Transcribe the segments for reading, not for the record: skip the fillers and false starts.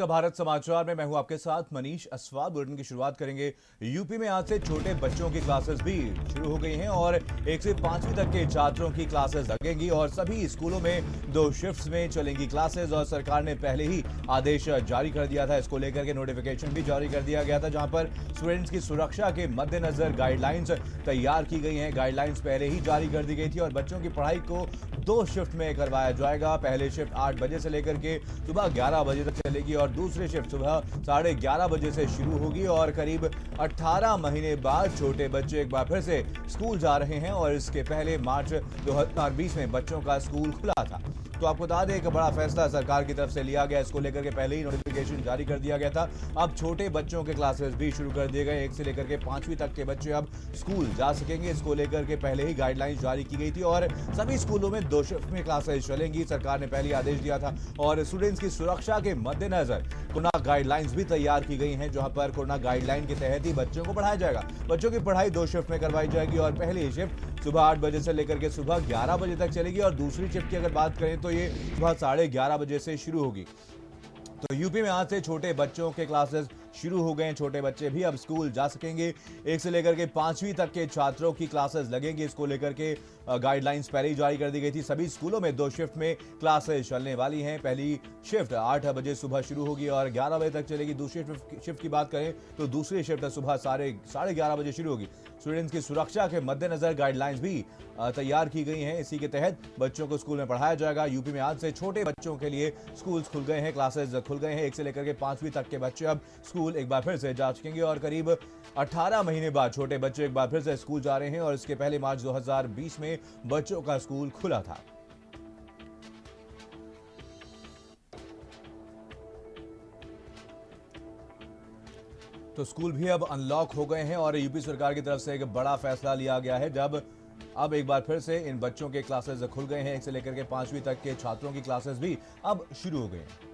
आपका भारत समाचार में मैं हूं आपके साथ मनीष अस्वाल। बुलेटिन की शुरुआत करेंगे। यूपी में आज से छोटे बच्चों की क्लासेस भी शुरू हो गई हैं और 1 से 5वीं तक के छात्रों की क्लासेस लगेंगी और सभी स्कूलों में 2 शिफ्ट्स में चलेंगी क्लासेस। और सरकार ने पहले ही आदेश जारी कर दिया था, इसको लेकर के नोटिफिकेशन भी जारी कर दिया गया था, जहां पर स्टूडेंट्स की सुरक्षा के मद्देनजर गाइडलाइंस तैयार की गई हैं। गाइडलाइंस पहले ही जारी कर दी गई थी और बच्चों की पढ़ाई को 2 शिफ्ट में करवाया जाएगा। पहले शिफ्ट 8 बजे से लेकर के सुबह 11 बजे तक चलेगी और दूसरी शिफ्ट सुबह 11:30 बजे से शुरू होगी। और करीब 18 महीने बाद छोटे बच्चे एक बार फिर से स्कूल जा रहे हैं और इसके पहले मार्च 2020 में बच्चों का स्कूल खुला था। तो आपको बता दें, एक बड़ा फैसला सरकार की तरफ से लिया गया। इसको लेकर के पहले ही नोटिफिकेशन जारी कर दिया गया था। अब छोटे बच्चों के क्लासेस भी शुरू कर दिए गए। 1 से लेकर के 5वीं तक के बच्चे अब स्कूल जा सकेंगे। इसको लेकर के पहले ही गाइडलाइंस जारी की गई थी और सभी स्कूलों में 2 शिफ्ट में क्लासेस चलेंगी। सरकार ने पहले आदेश दिया था और स्टूडेंट्स की सुरक्षा के मद्देनजर कोरोना गाइडलाइंस भी तैयार की गई हैं, जहां पर कोरोना गाइडलाइन के तहत ही बच्चों को पढ़ाया जाएगा। बच्चों की पढ़ाई 2 शिफ्ट में करवाई जाएगी और पहली शिफ्ट सुबह 8 बजे से लेकर के सुबह 11 बजे तक चलेगी और दूसरी शिफ्ट की अगर बात करें तो ये सुबह 11:30 बजे से शुरू होगी। तो यूपी में आज से छोटे बच्चों के क्लासेस शुरू हो गए हैं। छोटे बच्चे भी अब स्कूल जा सकेंगे। 1 से लेकर के 5वीं तक के छात्रों की क्लासेस लगेंगी। इसको लेकर के गाइडलाइंस पहले ही जारी कर दी गई थी। सभी स्कूलों में 2 शिफ्ट में क्लासेस चलने वाली हैं। पहली शिफ्ट 8 बजे सुबह शुरू होगी और 11 बजे तक चलेगी। दूसरी शिफ्ट की बात करें तो दूसरी शिफ्ट सुबह 11:30 बजे शुरू होगी। स्टूडेंट्स की सुरक्षा के मद्देनजर गाइडलाइंस भी तैयार की गई हैं। इसी के तहत बच्चों को स्कूल में पढ़ाया जाएगा। यूपी में आज से छोटे बच्चों के लिए स्कूल खुल गए हैं, क्लासेस खुल गए हैं। 1 से लेकर के 5वीं तक के बच्चे अब स्कूल एक बार फिर से जा सकेंगे और करीब 18 महीने बाद छोटे बच्चे एक बार फिर से स्कूल जा रहे हैं और इसके पहले मार्च 2020 में बच्चों का स्कूल खुला था। तो स्कूल भी अब अनलॉक हो गए हैं और यूपी सरकार की तरफ से एक बड़ा फैसला लिया गया है, जब अब एक बार फिर से इन बच्चों के क्लासेस खुल गए हैं। 1 से लेकर के 5वीं तक के छात्रों की क्लासेस भी अब शुरू हो गए हैं।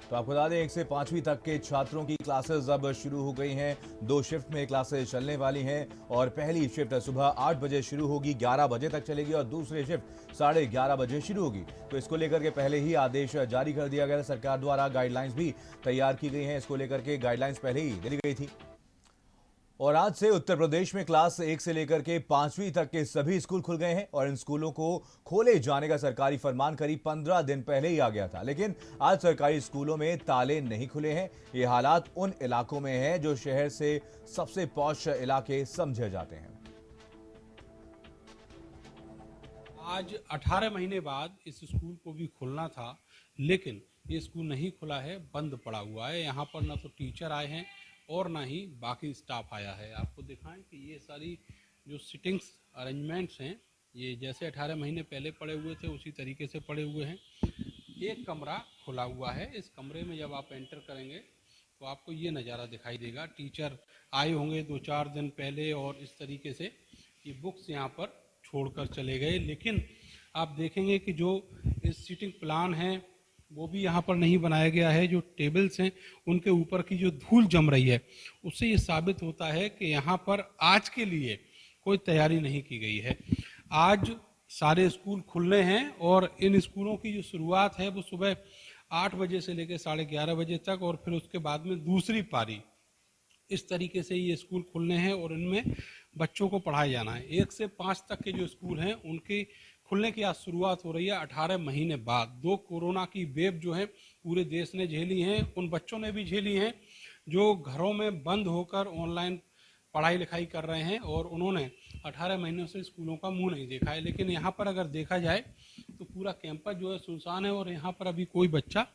तो आपको बता दें, 1 से 5वीं तक के छात्रों की क्लासेस अब शुरू हो गई हैं। 2 शिफ्ट में क्लासेस चलने वाली हैं और पहली शिफ्ट सुबह 8 बजे शुरू होगी, 11 बजे तक चलेगी और दूसरी शिफ्ट 11:30 बजे शुरू होगी। तो इसको लेकर के पहले ही आदेश जारी कर दिया गया। सरकार द्वारा गाइडलाइंस भी तैयार की गई हैं। इसको लेकर के गाइडलाइंस पहले ही दे दी गई थी। और आज से उत्तर प्रदेश में क्लास 1 से लेकर के 5वीं तक के सभी स्कूल खुल गए हैं और इन स्कूलों को खोले जाने का सरकारी फरमान करीब 15 दिन पहले ही आ गया था, लेकिन आज सरकारी स्कूलों में ताले नहीं खुले हैं। ये हालात उन इलाकों में है जो शहर से सबसे पॉश इलाके समझे जाते हैं। आज 18 महीने बाद इस स्कूल को भी खोलना था, लेकिन ये स्कूल नहीं खुला है, बंद पड़ा हुआ है। यहाँ पर ना तो टीचर आए हैं और ना ही बाकी स्टाफ आया है। आपको दिखाएं कि ये सारी जो सिटिंग्स अरेंजमेंट्स हैं, ये जैसे 18 महीने पहले पड़े हुए थे उसी तरीके से पड़े हुए हैं। एक कमरा खुला हुआ है। इस कमरे में जब आप एंटर करेंगे तो आपको ये नज़ारा दिखाई देगा। टीचर आए होंगे 2-4 दिन पहले और इस तरीके से ये बुक्स यहाँ पर छोड़कर चले गए। लेकिन आप देखेंगे कि जो इस सीटिंग प्लान है वो भी यहाँ पर नहीं बनाया गया है। जो टेबल्स हैं उनके ऊपर की जो धूल जम रही है, उससे ये साबित होता है कि यहाँ पर आज के लिए कोई तैयारी नहीं की गई है। आज सारे स्कूल खुलने हैं और इन स्कूलों की जो शुरुआत है वो सुबह 8 बजे से लेकर 11:30 बजे तक और फिर उसके बाद में दूसरी पारी। इस तरीके से ये स्कूल खुलने हैं और इनमें बच्चों को पढ़ाया जाना है। 1 से 5 तक के जो स्कूल हैं उनकी खुलने की आज शुरुआत हो रही है 18 महीने बाद। 2 कोरोना की वेव जो है पूरे देश ने झेली हैं, उन बच्चों ने भी झेली हैं जो घरों में बंद होकर ऑनलाइन पढ़ाई लिखाई कर रहे हैं और उन्होंने 18 महीनों से स्कूलों का मुंह नहीं देखा है। लेकिन यहाँ पर अगर देखा जाए तो पूरा कैंपस जो है सुनसान है और यहाँ पर अभी कोई बच्चा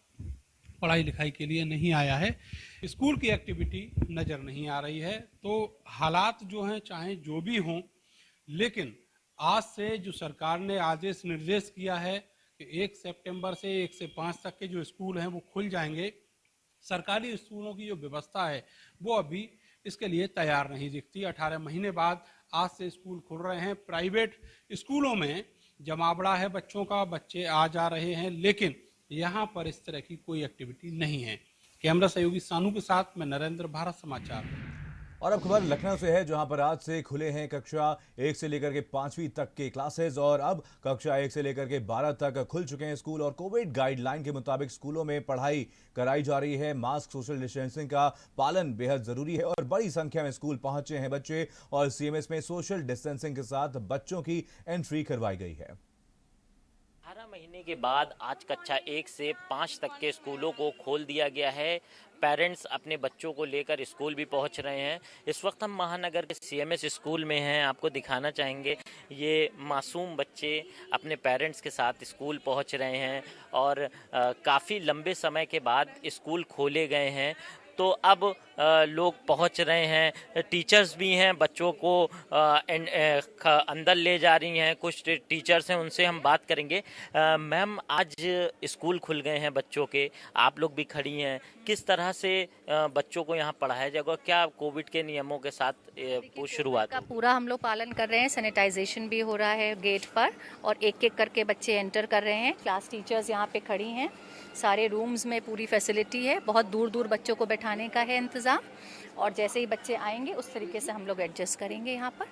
पढ़ाई लिखाई के लिए नहीं आया है। स्कूल की एक्टिविटी नज़र नहीं आ रही है। तो हालात जो हैं चाहे जो भी हों, लेकिन आज से जो सरकार ने आदेश निर्देश किया है कि 1 सितंबर से 1 से 5 तक के जो स्कूल हैं वो खुल जाएंगे। सरकारी स्कूलों की जो व्यवस्था है वो अभी इसके लिए तैयार नहीं दिखती। 18 महीने बाद आज से स्कूल खुल रहे हैं। प्राइवेट स्कूलों में जमावड़ा है बच्चों का, बच्चे आ जा रहे हैं, लेकिन यहाँ पर इस तरह की कोई एक्टिविटी नहीं है। कैमरा सहयोगी सानू के साथ मैं नरेंद्र, भारत समाचार। और अब खबर लखनऊ से है, जहां पर आज से खुले हैं कक्षा 1 से लेकर के 5वीं तक के क्लासेस और अब कक्षा 1 से लेकर के 12 तक खुल चुके हैं स्कूल और कोविड गाइडलाइन के मुताबिक स्कूलों में पढ़ाई कराई जा रही है। मास्क, सोशल डिस्टेंसिंग का पालन बेहद जरूरी है और बड़ी संख्या में स्कूल पहुंचे हैं बच्चे और सीएमएस में सोशल डिस्टेंसिंग के साथ बच्चों की एंट्री करवाई गई है। 18 महीने के बाद आज कक्षा 1 से 5 तक के स्कूलों को खोल दिया गया है। पेरेंट्स अपने बच्चों को लेकर स्कूल भी पहुंच रहे हैं। इस वक्त हम महानगर के सीएमएस स्कूल में हैं। आपको दिखाना चाहेंगे ये मासूम बच्चे अपने पेरेंट्स के साथ स्कूल पहुंच रहे हैं और काफ़ी लंबे समय के बाद स्कूल खोले गए हैं। तो अब लोग पहुंच रहे हैं, टीचर्स भी हैं, बच्चों को अंदर ले जा रही हैं। कुछ टीचर्स हैं, उनसे हम बात करेंगे। मैम, आज स्कूल खुल गए हैं बच्चों के, आप लोग भी खड़ी हैं, किस तरह से बच्चों को यहाँ पढ़ाया जाएगा? क्या कोविड के नियमों के साथ शुरुआत का पूरा हम लोग पालन कर रहे हैं। सैनिटाइजेशन भी हो रहा है गेट पर और एक एक करके बच्चे एंटर कर रहे हैं। क्लास टीचर्स यहाँ पे खड़ी हैं। सारे रूम्स में पूरी फैसिलिटी है। बहुत दूर दूर बच्चों को बैठाने का है इंतज़ाम और जैसे ही बच्चे आएंगे उस तरीके से हम लोग एडजस्ट करेंगे यहाँ पर।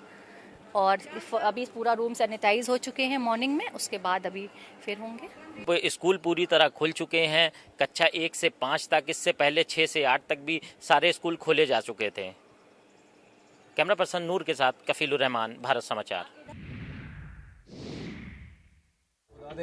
और अभी पूरा रूम सैनिटाइज हो चुके हैं मॉर्निंग में, उसके बाद अभी फिर होंगे। स्कूल पूरी तरह खुल चुके हैं, कक्षा 1 से 5 तक। इससे पहले 6 से 8 तक भी सारे स्कूल खोले जा चुके थे। कैमरा पर्सन नूर के साथ कफीलुर रहमान, भारत समाचार।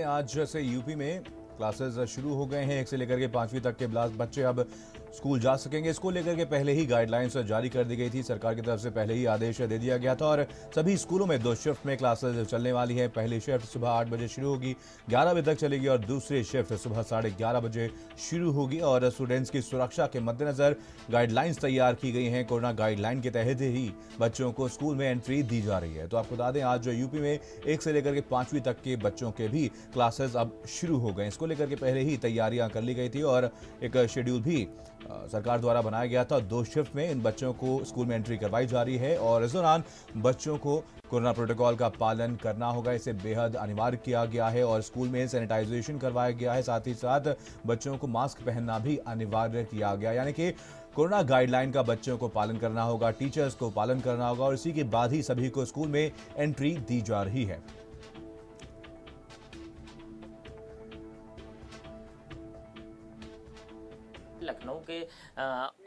आज से यूपी में क्लासेस शुरू हो गए हैं। 1 से लेकर के 5वीं तक के बच्चे अब स्कूल जा सकेंगे। इसको लेकर के पहले ही गाइडलाइंस जारी कर दी गई थी, सरकार की तरफ से पहले ही आदेश दे दिया गया था और सभी स्कूलों में 2 शिफ्ट में क्लासेस चलने वाली है। पहली शिफ्ट सुबह 8 बजे शुरू होगी, 11 बजे तक चलेगी और दूसरी शिफ्ट सुबह 11:30 बजे शुरू होगी और स्टूडेंट्स की सुरक्षा के मद्देनजर गाइडलाइंस तैयार की गई हैं। कोरोना गाइडलाइन के तहत ही बच्चों को स्कूल में एंट्री दी जा रही है। तो आपको बता दें, आज यूपी में 1 से लेकर के 5वीं तक के बच्चों के भी क्लासेस अब शुरू हो गए। इसको लेकर के पहले ही तैयारियां कर ली गई थी और एक शेड्यूल भी सरकार द्वारा बनाया गया था। 2 शिफ्ट में इन बच्चों को स्कूल में एंट्री करवाई जा रही है और इस दौरान बच्चों को कोरोना प्रोटोकॉल का पालन करना होगा। इसे बेहद अनिवार्य किया गया है और स्कूल में सैनिटाइजेशन करवाया गया है। साथ ही साथ बच्चों को मास्क पहनना भी अनिवार्य किया गया, यानी कि कोरोना गाइडलाइन का बच्चों को पालन करना होगा, टीचर्स को पालन करना होगा और इसी के बाद ही सभी को स्कूल में एंट्री दी जा रही है। लखनऊ के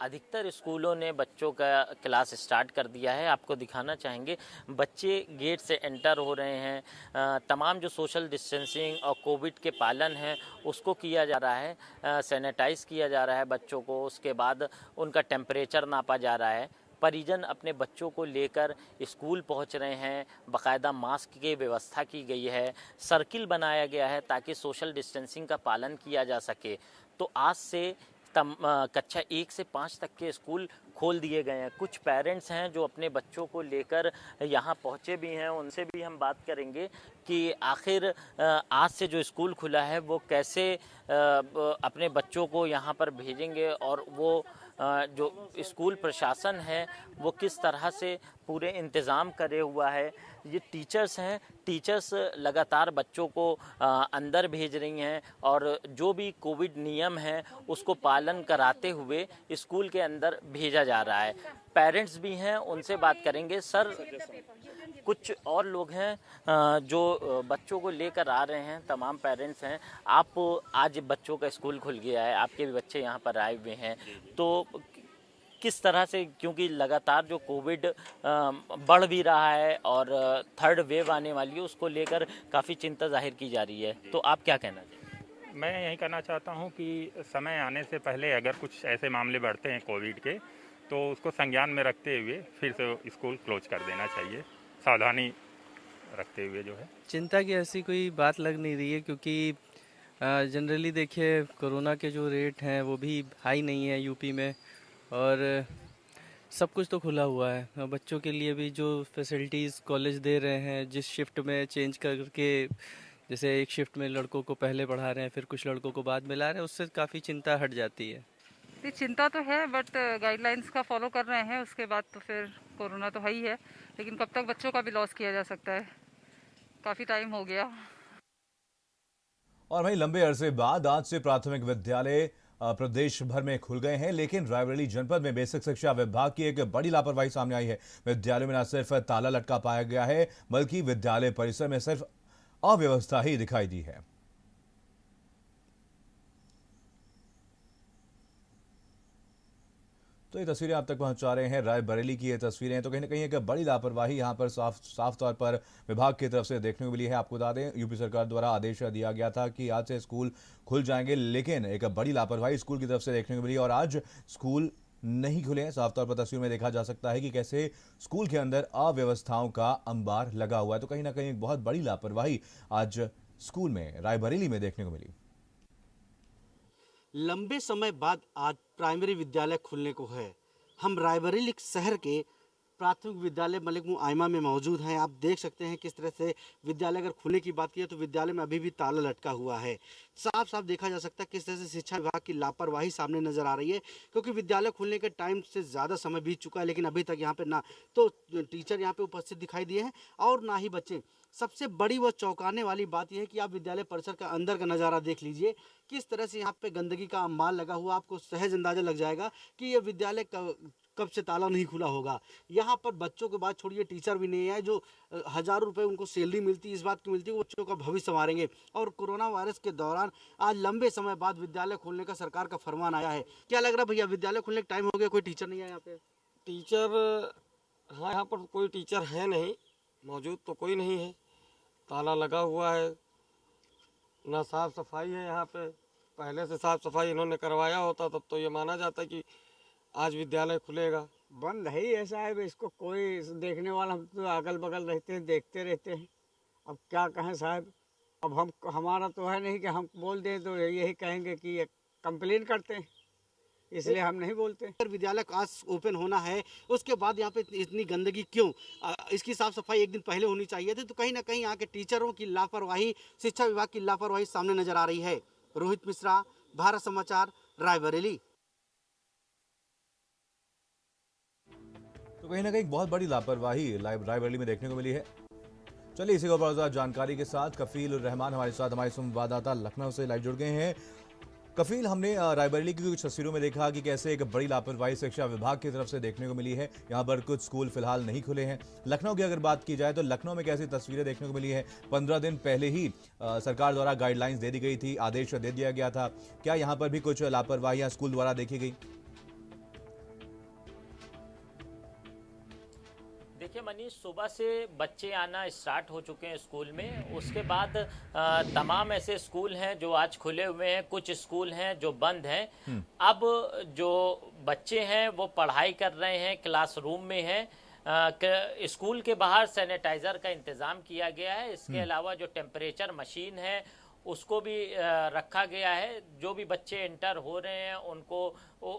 अधिकतर स्कूलों ने बच्चों का क्लास स्टार्ट कर दिया है। आपको दिखाना चाहेंगे, बच्चे गेट से एंटर हो रहे हैं। तमाम जो सोशल डिस्टेंसिंग और कोविड के पालन है उसको किया जा रहा है। सैनिटाइज किया जा रहा है बच्चों को, उसके बाद उनका टेम्परेचर नापा जा रहा है। परिजन अपने बच्चों को लेकर स्कूल पहुंच रहे हैं। बाकायदा मास्क की व्यवस्था की गई है, सर्किल बनाया गया है ताकि सोशल डिस्टेंसिंग का पालन किया जा सके। तो आज से कक्षा 1 से 5 तक के स्कूल खोल दिए गए हैं। कुछ पेरेंट्स हैं जो अपने बच्चों को लेकर यहाँ पहुँचे भी हैं, उनसे भी हम बात करेंगे कि आखिर आज से जो स्कूल खुला है वो कैसे अपने बच्चों को यहाँ पर भेजेंगे और वो जो स्कूल प्रशासन है वो किस तरह से पूरे इंतज़ाम करे हुआ है। ये टीचर्स हैं, टीचर्स लगातार बच्चों को अंदर भेज रही हैं और जो भी कोविड नियम हैं उसको पालन कराते हुए स्कूल के अंदर भेजा जा रहा है। पेरेंट्स भी हैं, उनसे बात करेंगे। सर, कुछ और लोग हैं जो बच्चों को लेकर आ रहे हैं, तमाम पेरेंट्स हैं। आप आज बच्चों का स्कूल खुल गया है, आपके भी बच्चे यहाँ पर आए हुए हैं, तो किस तरह से, क्योंकि लगातार जो कोविड बढ़ भी रहा है और 3rd वेव आने वाली है, उसको लेकर काफ़ी चिंता जाहिर की जा रही है, तो आप क्या कहना चाहेंगे? मैं यही कहना चाहता हूँ कि समय आने से पहले अगर कुछ ऐसे मामले बढ़ते हैं कोविड के, तो उसको संज्ञान में रखते हुए फिर से स्कूल क्लोज कर देना चाहिए, सावधानी रखते हुए जो है। चिंता की ऐसी कोई बात लग नहीं रही है, क्योंकि जनरली देखिए कोरोना के जो रेट हैं वो भी हाई नहीं है यूपी में और सब कुछ तो खुला हुआ है। बच्चों के लिए भी जो फैसिलिटीज़ कॉलेज दे रहे हैं, जिस शिफ्ट में चेंज करके, जैसे एक शिफ्ट में लड़कों को पहले पढ़ा रहे हैं फिर कुछ लड़कों को बाद में ला रहे हैं, उससे काफ़ी चिंता हट जाती है। चिंता तो है, बट गाइडलाइंस का फॉलो कर रहे हैं। उसके बाद तो फिर कोरोना तो है ही है, लेकिन कब तक बच्चों का भी लॉस किया जा सकता है, काफ़ी टाइम हो गया। और वहीं लंबे अरसे बाद आज से प्राथमिक विद्यालय प्रदेश भर में खुल गए हैं, लेकिन रायबरेली जनपद में बेसिक शिक्षा विभाग की एक बड़ी लापरवाही सामने आई है। विद्यालयों में न सिर्फ ताला लटका पाया गया है, बल्कि विद्यालय परिसर में सिर्फ अव्यवस्था ही दिखाई दी है। तो ये तस्वीरें आप तक पहुंचा रहे हैं रायबरेली की ये तस्वीरें। तो कहीं ना कहीं एक बड़ी लापरवाही यहां पर साफ तौर पर विभाग की तरफ से देखने को मिली है। आपको बता दें, यूपी सरकार द्वारा आदेश दिया गया था कि आज से स्कूल खुल जाएंगे, लेकिन एक बड़ी लापरवाही स्कूल की तरफ से देखने को मिली और आज स्कूल नहीं खुले हैं। साफ तौर पर तस्वीर में देखा जा सकता है कि कैसे स्कूल के अंदर अव्यवस्थाओं का अंबार लगा हुआ है। तो कहीं ना कहीं एक बहुत बड़ी लापरवाही आज स्कूल में रायबरेली में देखने को मिली। लंबे समय बाद आज प्राइमरी विद्यालय खुलने को है। हम रायबरेली शहर के प्राथमिक विद्यालय मलिक मुआइमा में मौजूद हैं। आप देख सकते हैं किस तरह से विद्यालय अगर खुलने की बात की तो विद्यालय में अभी भी ताला लटका हुआ है। साफ साफ देखा जा सकता है किस तरह से शिक्षा विभाग की लापरवाही सामने नजर आ रही है, क्योंकि विद्यालय खुलने के टाइम से ज़्यादा समय बीत चुका है, लेकिन अभी तक यहाँ पे ना तो टीचर यहाँ पे उपस्थित दिखाई दिए हैं और ना ही बच्चे। सबसे बड़ी व चौंकाने वाली बात यह है कि आप विद्यालय परिसर का अंदर का नज़ारा देख लीजिए, किस तरह से यहाँ पे गंदगी का अंबार लगा हुआ। आपको सहज अंदाजा लग जाएगा कि ये विद्यालय कब से ताला नहीं खुला होगा। यहाँ पर बच्चों के बाद छोड़िए, टीचर भी नहीं है। जो हज़ारों रुपए उनको सैलरी मिलती है, इस बात की मिलती है वो बच्चों का भविष्य संवारेंगे। और कोरोना वायरस के दौरान आज लंबे समय बाद विद्यालय खोलने का सरकार का फरमान आया है। क्या लग रहा है भैया, विद्यालय खुलने का टाइम हो गया, कोई टीचर नहीं है यहाँ पे? टीचर हाँ, यहाँ पर कोई टीचर है नहीं, मौजूद तो कोई नहीं है। ताला लगा हुआ है, ना साफ सफाई है यहाँ पे। पहले से साफ सफाई इन्होंने करवाया होता तब तो ये माना जाता कि आज विद्यालय खुलेगा। बंद है ही ऐसा है, इसको कोई देखने वाला, हम तो अगल बगल रहते हैं, देखते रहते हैं। अब क्या कहें साहब, अब हमारा तो है नहीं कि हम बोल दें तो यही कहेंगे कि ये कंप्लेन करते हैं, इसलिए हम नहीं बोलते। अगर विद्यालय आज ओपन होना है, उसके बाद यहाँ पे इतनी गंदगी क्यों? इसकी साफ सफाई एक दिन पहले होनी चाहिए थी। तो कहीं ना कहीं यहाँ के टीचरों की लापरवाही, शिक्षा विभाग की लापरवाही सामने नजर आ रही है। रोहित मिश्रा, भारत समाचार, रायबरेली। तो कहीं ना कहीं बहुत बड़ी लापरवाही रायबरेली में देखने को मिली है। चलिए इसी को और ज्यादा जानकारी के साथ कफील रहमान हमारे साथ, हमारे संवाददाता लखनऊ से लाइव जुड़ गए हैं। कफील, हमने रायबरेली की कुछ तस्वीरों में देखा कि कैसे एक बड़ी लापरवाही शिक्षा विभाग की तरफ से देखने को मिली है। यहाँ पर कुछ स्कूल फिलहाल नहीं खुले हैं। लखनऊ की अगर बात की जाए तो लखनऊ में कैसी तस्वीरें देखने को मिली है? 15 दिन पहले ही सरकार द्वारा गाइडलाइंस दे दी गई थी, आदेश दे दिया गया था। क्या यहाँ पर भी कुछ लापरवाहियां स्कूल द्वारा देखी गई? देखिए मनीष, सुबह से बच्चे आना स्टार्ट हो चुके हैं स्कूल में। उसके बाद तमाम ऐसे स्कूल हैं जो आज खुले हुए हैं, कुछ स्कूल हैं जो बंद हैं। अब जो बच्चे हैं वो पढ़ाई कर रहे हैं, क्लासरूम में हैं। स्कूल के बाहर सैनिटाइजर का इंतज़ाम किया गया है। इसके अलावा जो टेम्परेचर मशीन है उसको भी रखा गया है। जो भी बच्चे एंटर हो रहे हैं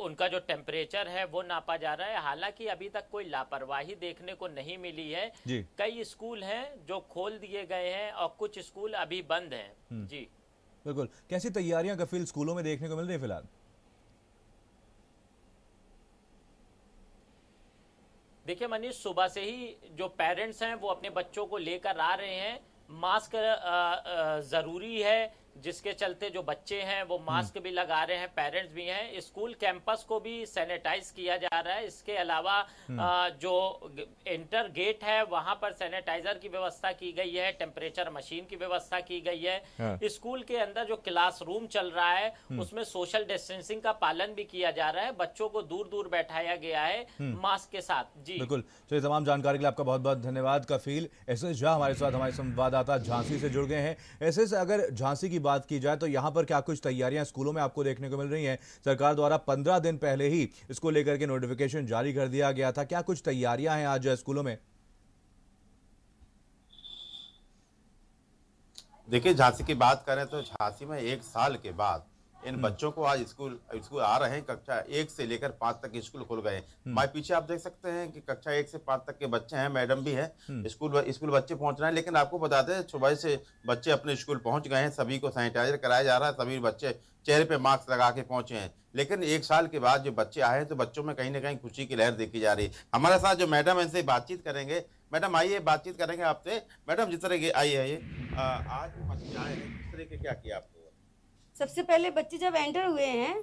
उनका जो टेम्परेचर है वो नापा जा रहा है। हालांकि अभी तक कोई लापरवाही देखने को नहीं मिली है। कई स्कूल हैं जो खोल दिए गए हैं और कुछ स्कूल अभी बंद हैं। जी बिल्कुल। कैसी तैयारियां कफील स्कूलों में देखने को मिल रही है फिलहाल? देखिए मनीष, सुबह से ही जो पेरेंट्स हैं वो अपने बच्चों को लेकर आ रहे हैं। मास्क ज़रूरी है, जिसके चलते जो बच्चे हैं वो मास्क भी लगा रहे हैं, पेरेंट्स भी हैं। स्कूल कैंपस को भी सैनिटाइज किया जा रहा है। इसके अलावा जो इंटर गेट है वहां पर सैनिटाइजर की व्यवस्था की गई है, टेम्परेचर मशीन की व्यवस्था की गई है। स्कूल के अंदर जो क्लासरूम चल रहा है उसमें सोशल डिस्टेंसिंग का पालन भी किया जा रहा है। बच्चों को दूर दूर बैठाया गया है मास्क के साथ। जी बिल्कुल। चलिए, तमाम जानकारी के लिए आपका बहुत बहुत धन्यवाद कफील। एसएस झा हमारे साथ, हमारे संवाददाता झांसी से जुड़ गए हैं। एसएस, अगर झांसी की बात की जाए तो यहाँ पर क्या कुछ तैयारियां स्कूलों में आपको देखने को मिल रही हैं? सरकार द्वारा 15 दिन पहले ही इसको लेकर के नोटिफिकेशन जारी कर दिया गया था। क्या कुछ तैयारियां हैं आज स्कूलों में? देखिए, झांसी की बात करें तो झांसी में 1 साल के बाद इन बच्चों को आज स्कूल आ रहे हैं। कक्षा 1 से लेकर 5 तक स्कूल खुल गए हैं। हमारे पीछे आप देख सकते हैं कि कक्षा 1 से 5 तक के बच्चे हैं, मैडम भी हैं। स्कूल बच्चे पहुंच रहे हैं। लेकिन आपको बता दें, सुबह से बच्चे अपने स्कूल पहुंच गए हैं। सभी को सैनिटाइजर कराया जा रहा है। सभी बच्चे चेहरे पे मास्क लगा के पहुंचे हैं। लेकिन 1 साल के बाद जो बच्चे आए हैं तो बच्चों में कहीं ना कहीं खुशी की लहर देखी जा रही है। हमारे साथ जो मैडम है इनसे बातचीत करेंगे। मैडम आइए, बातचीत करेंगे आपसे। मैडम, जिस तरह के आइए, आज बच्चे आए हैं, किस तरह के क्या किया आपको? सबसे पहले बच्चे जब एंटर हुए हैं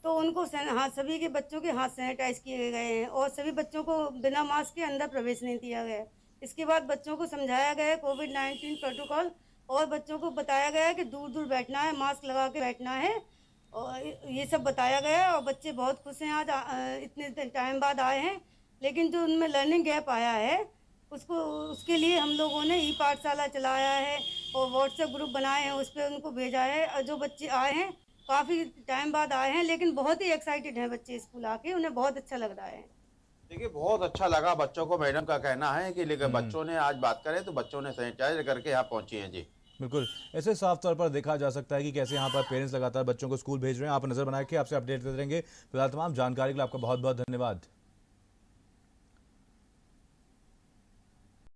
तो उनको हाथ, सभी के बच्चों के हाथ सैनिटाइज किए गए हैं और सभी बच्चों को बिना मास्क के अंदर प्रवेश नहीं दिया गया। इसके बाद बच्चों को समझाया गया है कोविड-19 प्रोटोकॉल और बच्चों को बताया गया है कि दूर दूर बैठना है, मास्क लगा के बैठना है और ये सब बताया गया है और बच्चे बहुत खुश हैं। आज इतने टाइम बाद आए हैं, लेकिन जो उनमें लर्निंग गैप आया है उसके लिए हम लोगों ने ई पाठशाला चलाया है और व्हाट्सएप ग्रुप बनाए हैं, उस पर उनको भेजा है। और जो बच्चे आए हैं काफ़ी टाइम बाद आए हैं, लेकिन बहुत ही एक्साइटेड हैं बच्चे स्कूल आके, उन्हें बहुत अच्छा लग रहा है। देखिए बहुत अच्छा लगा बच्चों को। मैडम का कहना है कि लेकिन बच्चों ने आज बात करें तो बच्चों ने सैनिटाइज करके यहाँ पहुंची हैं। जी बिल्कुल, ऐसे साफ तौर पर देखा जा सकता है कि कैसे यहाँ पर पेरेंट्स लगातार बच्चों को स्कूल भेज रहे हैं। आप नजर बनाए कि आपसे अपडेट देते रहेंगे। फिलहाल तमाम जानकारी के लिए आपका बहुत बहुत धन्यवाद।